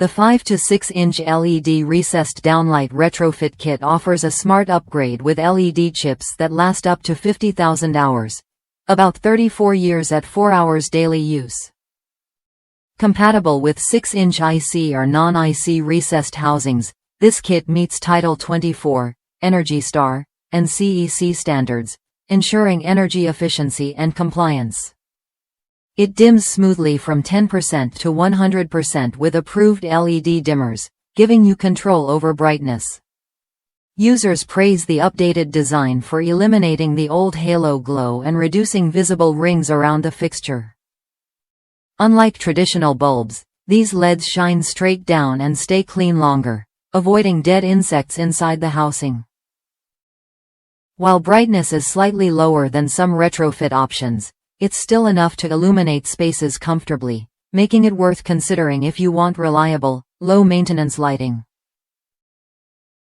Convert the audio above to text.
The 5 to 6 inch LED recessed downlight retrofit kit offers a smart upgrade with LED chips that last up to 50,000 hours. About 34 years at 4 hours daily use. Compatible with 6-inch IC or non-IC recessed housings, this kit meets Title 24, Energy Star, and CEC standards, ensuring energy efficiency and compliance. It dims smoothly from 10% to 100% with approved LED dimmers, giving you control over brightness. Users praise the updated design for eliminating the old halo glow and reducing visible rings around the fixture. Unlike traditional bulbs, these LEDs shine straight down and stay clean longer, avoiding dead insects inside the housing. While brightness is slightly lower than some retrofit options, it's still enough to illuminate spaces comfortably, making it worth considering if you want reliable, low-maintenance lighting.